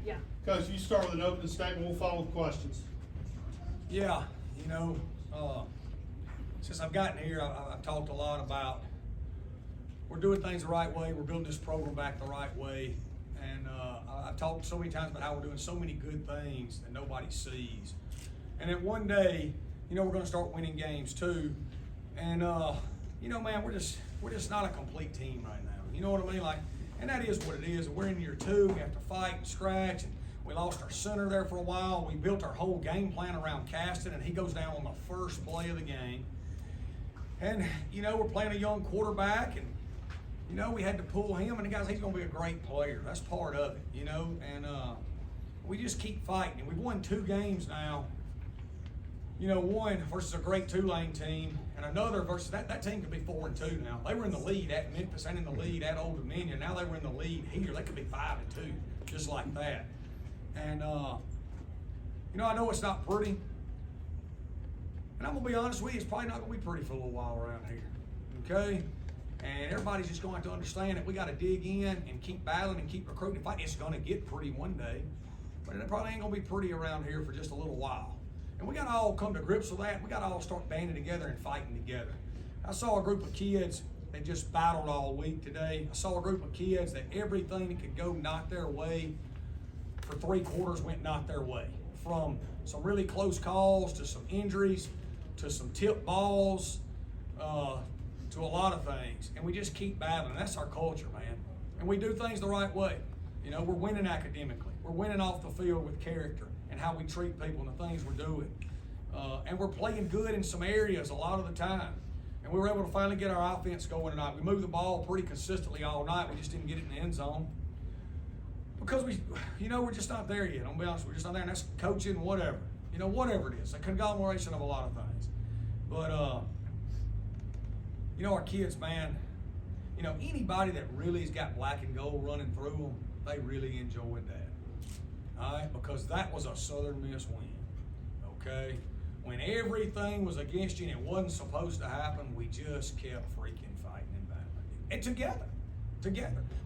Yeah. Coach, you start with an opening statement, we'll follow with questions. Yeah, since I've gotten here, I've talked a lot about we're doing things the right way, we're building this program back the right way, and I've talked so many times about how we're doing so many good things that nobody sees. And then one day, we're going to start winning games too. And man, we're just not a complete team right now. You know what I mean? And that is what it is. We're in year 2. We have to fight and scratch. And we lost our center there for a while. We built our whole game plan around Caston, and he goes down on the first play of the game. And we're playing a young quarterback, and we had to pull him. And he's going to be a great player. That's part of it. And we just keep fighting. And we've won 2 games now. One versus a great Tulane team, and another versus that team could be 4-2 now. They were in the lead at Memphis and in the lead at Old Dominion. Now they were in the lead here. They could be 5-2, just like that. And I know it's not pretty, and I'm gonna be honest with you, it's probably not gonna be pretty for a little while around here. Okay, and everybody's just going to have to understand that we got to dig in and keep battling and keep recruiting and fighting. It's gonna get pretty one day, but it probably ain't gonna be pretty around here for just a little while. And we got to all come to grips with that. We got to all start banding together and fighting together. I saw a group of kids that just battled all week today. I saw a group of kids that everything that could go not their way for 3 quarters went not their way. From some really close calls to some injuries to some tipped balls to a lot of things. And we just keep battling. That's our culture, man. And we do things the right way. We're winning academically. We're winning off the field with character and how we treat people and the things we're doing. And we're playing good in some areas a lot of the time. And we were able to finally get our offense going tonight. We moved the ball pretty consistently all night. We just didn't get it in the end zone. Because we're just not there yet. I'm gonna be honest, we're just not there. And that's coaching, whatever. Whatever it is. A conglomeration of a lot of things. But, our kids, man, anybody that really has got black and gold running through them, they really enjoyed that. All right, because that was a Southern Miss win, okay? When everything was against you and it wasn't supposed to happen, we just kept freaking fighting and battling. And together.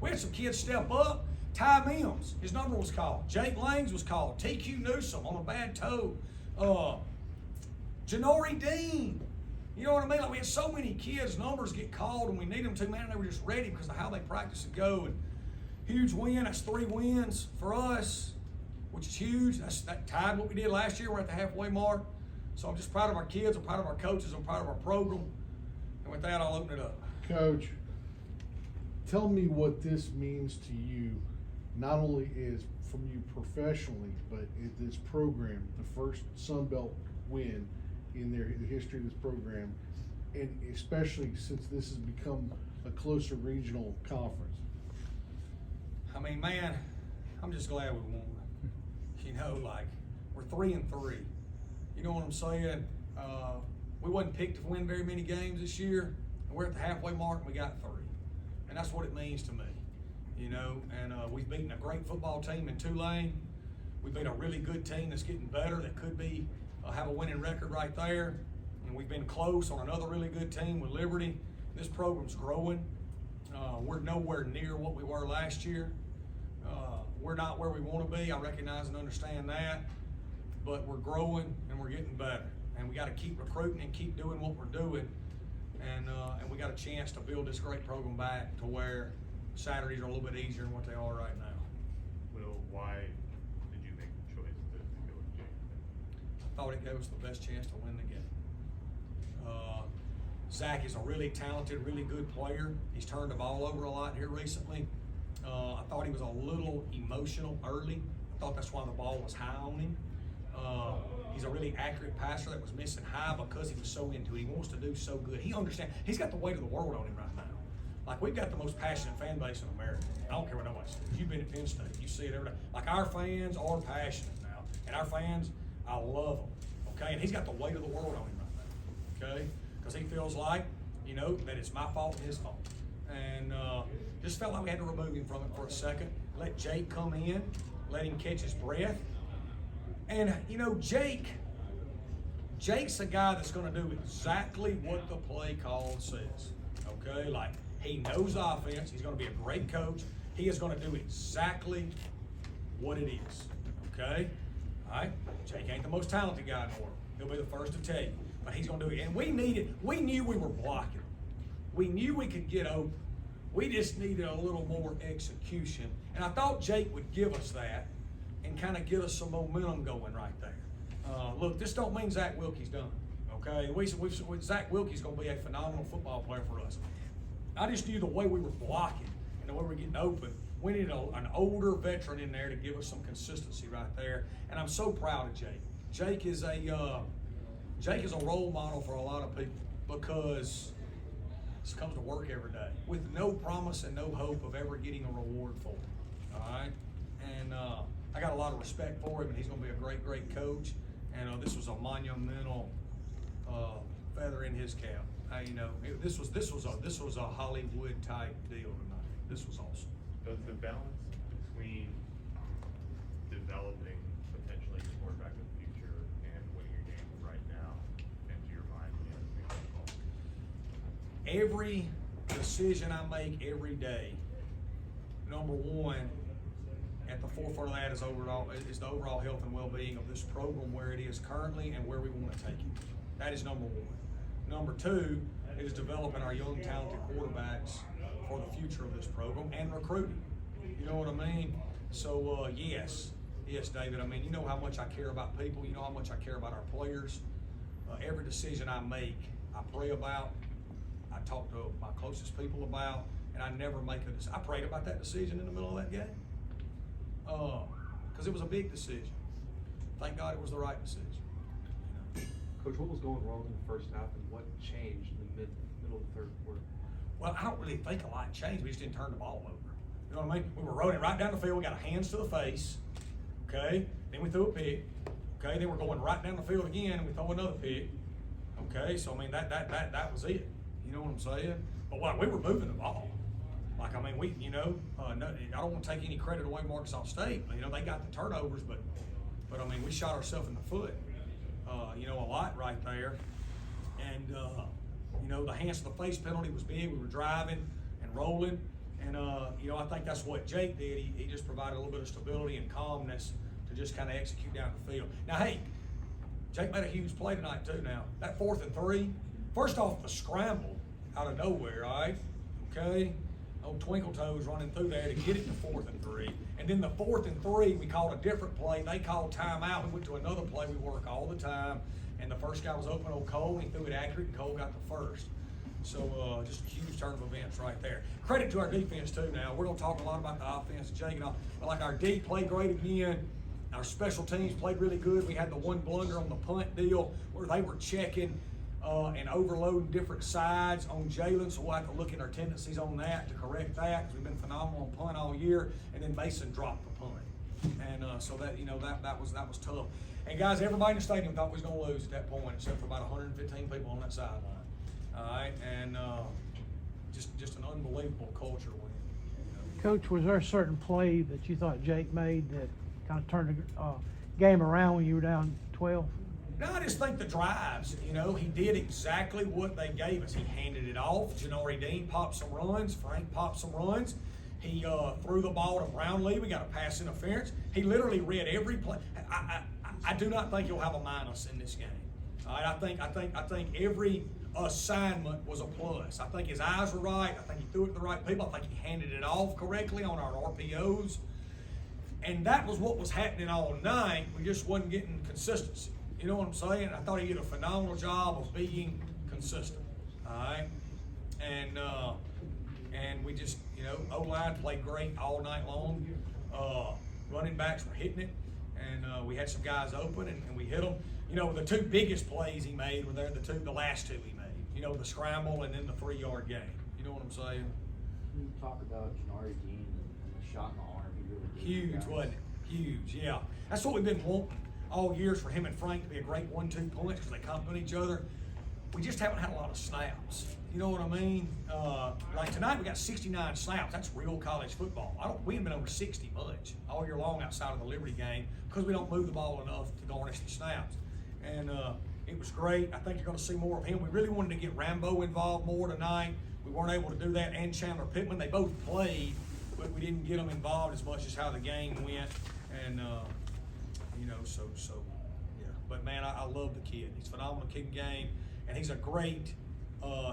We had some kids step up. Ty Mims, his number was called. Jake Langs was called. TQ Newsom on a bad toe. Janori Dean. You know what I mean? We had so many kids' numbers get called and we need them to, man, and they were just ready because of how they practice and go. And huge win. That's 3 wins for us, which is huge. That tied what we did last year. We're at the halfway mark. So I'm just proud of our kids. I'm proud of our coaches. I'm proud of our program. And with that, I'll open it up. Coach, tell me what this means to you, not only is from you professionally, but in this program, the first Sun Belt win in the history of this program, and especially since this has become a closer regional conference. I mean, man, I'm just glad we won. We're 3-3. You know what I'm saying? We wasn't picked to win very many games this year, and we're at the halfway mark and we got 3. And that's what it means to me, and we've beaten a great football team in Tulane. We beat a really good team that's getting better that could be have a winning record right there. And we've been close on another really good team with Liberty. This program's growing. We're nowhere near what we were last year. We're not where we want to be. I recognize and understand that. But we're growing and we're getting better. And we got to keep recruiting and keep doing what we're doing. And we got a chance to build this great program back to where Saturdays are a little bit easier than what they are right now. Will, why did you make the choice to go with Jake? I thought it gave us the best chance to win the game. Zach is a really talented, really good player. He's turned the ball over a lot here recently. I thought he was a little emotional early. I thought that's why the ball was high on him. He's a really accurate passer that was missing high because he was so into it. He wants to do so good. He understands. He's got the weight of the world on him right now. We've got the most passionate fan base in America. I don't care what nobody says. You've been at Penn State. You see it every day. Our fans are passionate now. And our fans, I love them. Okay? And he's got the weight of the world on him right now. Okay? Because he feels like, that it's my fault and his fault. And just felt like we had to remove him from it for a second. Let Jake come in. Let him catch his breath. And, Jake's a guy that's going to do exactly what the play call says. Okay? He knows offense. He's going to be a great coach. He is going to do exactly what it is, okay? All right, Jake ain't the most talented guy in the world. He'll be the first to tell you, but he's gonna do it. And we knew we were blocking. We knew we could get open. We just needed a little more execution. And I thought Jake would give us that and kind of get us some momentum going right there. Look, this don't mean Zach Wilkie's done, okay? Zach Wilkie's gonna be a phenomenal football player for us. I just knew the way we were blocking and the way we were getting open, we needed an older veteran in there to give us some consistency right there. And I'm so proud of Jake. Jake is a role model for a lot of people because he comes to work every day with no promise and no hope of ever getting a reward for it. All right, and I got a lot of respect for him, and he's going to be a great, great coach. And this was a monumental feather in his cap. This was a Hollywood type deal tonight. This was awesome. Does the balance between developing potentially your quarterback of the future and winning a game right now into your mind when you have to make that call? Every decision I make every day, number one, at the forefront of that is the overall health and well-being of this program, where it is currently and where we want to take it. That is number one. Number two is developing our young, talented quarterbacks for the future of this program and recruiting. You know what I mean? So yes, David. I mean, you know how much I care about people. You know how much I care about our players. Every decision I make, I pray about. I talk to my closest people about, and I never make a decision. I prayed about that decision in the middle of that game because it was a big decision. Thank God it was the right decision. Coach, what was going wrong in the first half, and what changed in the middle of the third quarter? Well, I don't really think a lot changed. We just didn't turn the ball over. You know what I mean? We were running right down the field. We got our hands to the face. Okay. Then we threw a pick. Okay. Then we're going right down the field again, and we throw another pick. Okay. So I mean that was it. You know what I'm saying? But we were moving the ball. Like, I mean, no, I don't want to take any credit away from Arkansas State. You know, they got the turnovers, but I mean, we shot ourselves in the foot. A lot right there. And, the hands to the face penalty was big. We were driving and rolling. And, I think that's what Jake did. He just provided a little bit of stability and calmness to just kind of execute down the field. Now, hey, Jake made a huge play tonight, too, now. That 4th and 3, first off, the scramble out of nowhere, all right? Okay? Old Twinkle Toes running through there to get it to 4th and 3. And then the 4th and 3, we called a different play. They called timeout. We went to another play we work all the time. And the first guy was open, old Cole. He threw it accurate, and Cole got the first. So just a huge turn of events right there. Credit to our defense, too, now. We're going to talk a lot about the offense, Jake and all. But like our D played great again. Our special teams played really good. We had the one blunder on the punt deal where they were checking and overloading different sides on Jalen, so we'll have to look at our tendencies on that to correct that, because we've been phenomenal on punt all year. And then Mason dropped the punt, and so that that was tough. And guys, everybody in the stadium thought we was going to lose at that point, except for about 115 people on that sideline. All right, and just an unbelievable culture win. Coach, was there a certain play that you thought Jake made that kind of turned the game around when you were down 12? No, I just think the drives, he did exactly what they gave us. He handed it off. Janari Dean popped some runs. Frank popped some runs. He threw the ball to Brownlee. We got a pass interference. He literally read every play. I do not think he'll have a minus in this game. All right, I think every assignment was a plus. I think his eyes were right. I think he threw it to the right people. I think he handed it off correctly on our RPOs. And that was what was happening all night. We just wasn't getting consistency. You know what I'm saying? I thought he did a phenomenal job of being consistent. All right, and we just, O-line played great all night long. Running backs were hitting it, and we had some guys open, and we hit them. The two biggest plays he made were the last two he made. The scramble and then the 3-yard gain. You know what I'm saying? You talk about Janari Dean and the shot in the arm. He really did. Huge, wasn't it? Huge, yeah. That's what we've been wanting all years, for him and Frank to be a great 1-2 punch because they complement each other. We just haven't had a lot of snaps. You know what I mean? Like tonight we got 69 snaps. That's real college football. We haven't been over 60 much all year long outside of the Liberty game because we don't move the ball enough to garnish the snaps. And it was great. I think you're going to see more of him. We really wanted to get Rambo involved more tonight. We weren't able to do that, and Chandler Pittman. They both played, but we didn't get them involved as much as how the game went. You know, so yeah. But man, I love the kid. He's a phenomenal kicking game, and he's a great.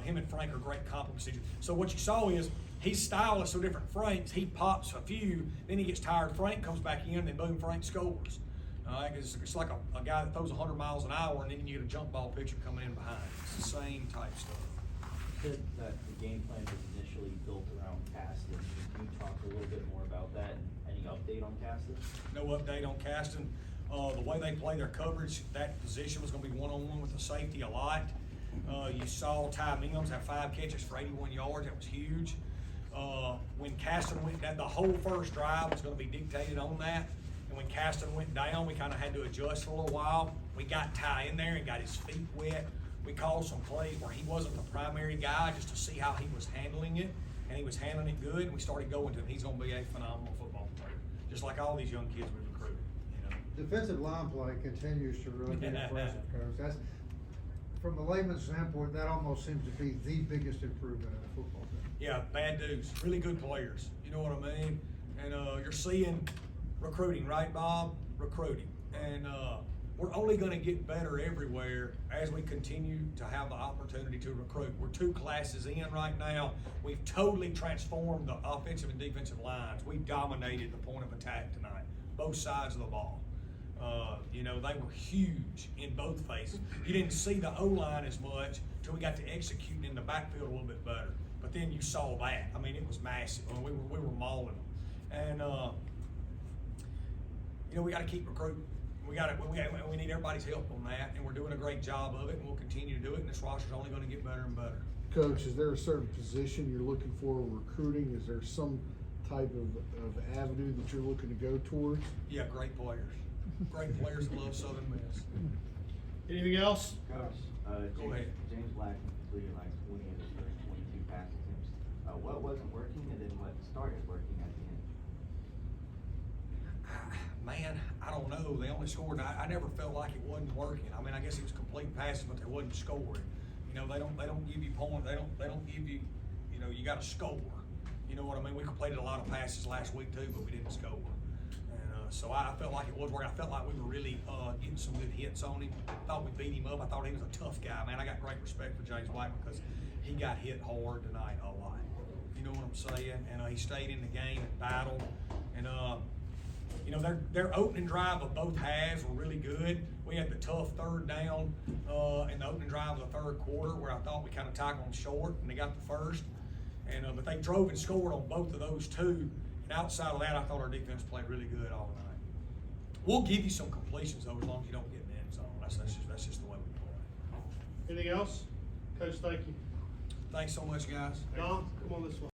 Him and Frank are great compliments. So what you saw is his style is so different. Frank's, he pops a few, then he gets tired. Frank comes back in, and boom, Frank scores. All right, it's like a guy that throws 100 miles an hour, and then you get a jump ball pitcher coming in behind. It's the same type stuff. You said that the game plan was initially built around Caston. Can you talk a little bit more about that? And any update on Caston? No update on Caston. The way they play their coverage, that position was going to be one-on-one with the safety a lot. You saw Ty Mims have 5 catches for 81 yards. That was huge. When Caston went down, the whole first drive was going to be dictated on that. And when Caston went down, we kind of had to adjust for a little while. We got Ty in there and got his feet wet. We called some plays where he wasn't the primary guy just to see how he was handling it. And he was handling it good. And we started going to him. He's going to be a phenomenal football player, just like all these young kids we recruited. You know? Defensive line play continues to really be impressive, Coach. That's, from a layman's standpoint, that almost seems to be the biggest improvement in a football team. Yeah, bad dudes, really good players. You know what I mean? And you're seeing recruiting, right, Bob? Recruiting. And we're only going to get better everywhere as we continue to have the opportunity to recruit. We're 2 classes in right now. We've totally transformed the offensive and defensive lines. We dominated the point of attack tonight, both sides of the ball. You know, they were huge in both phases. You didn't see the O-line as much until we got to executing in the backfield a little bit better. But then you saw that. I mean, it was massive. I mean, we were mauling them. And, you know, we got to keep recruiting. We need everybody's help on that, and we're doing a great job of it, and we'll continue to do it, and this roster's only going to get better and better. Coach, is there a certain position you're looking for in recruiting? Is there some type of avenue that you're looking to go towards? Yeah, great players. Great players that love Southern Miss. Anything else? Coach, Go ahead. James Black completed like 20 of his first 22 pass attempts. What wasn't working, and then what started working at the end? Man, I don't know. They only scored. I never felt like it wasn't working. I mean, I guess it was complete passes, but they wasn't scoring. You know, they don't give you points. They don't give you. You know, you got to score. You know what I mean? We completed a lot of passes last week too, but we didn't score. And so I felt like it was working. I felt like we were really getting some good hits on him. I thought we beat him up. I thought he was a tough guy. Man, I got great respect for James Black because he got hit hard tonight a lot. You know what I'm saying? And he stayed in the game and battled. And you know, their opening drive of both halves were really good. We had the tough 3rd down in the opening drive of the 3rd quarter where I thought we kind of tackled them short, and they got the first. And but they drove and scored on both of those 2. And outside of that, I thought our defense played really good all night. We'll give you some completions though, as long as you don't get in the end zone. That's just the way we play. Anything else? Coach, thank you. Thanks so much, guys. Dom, come on this way.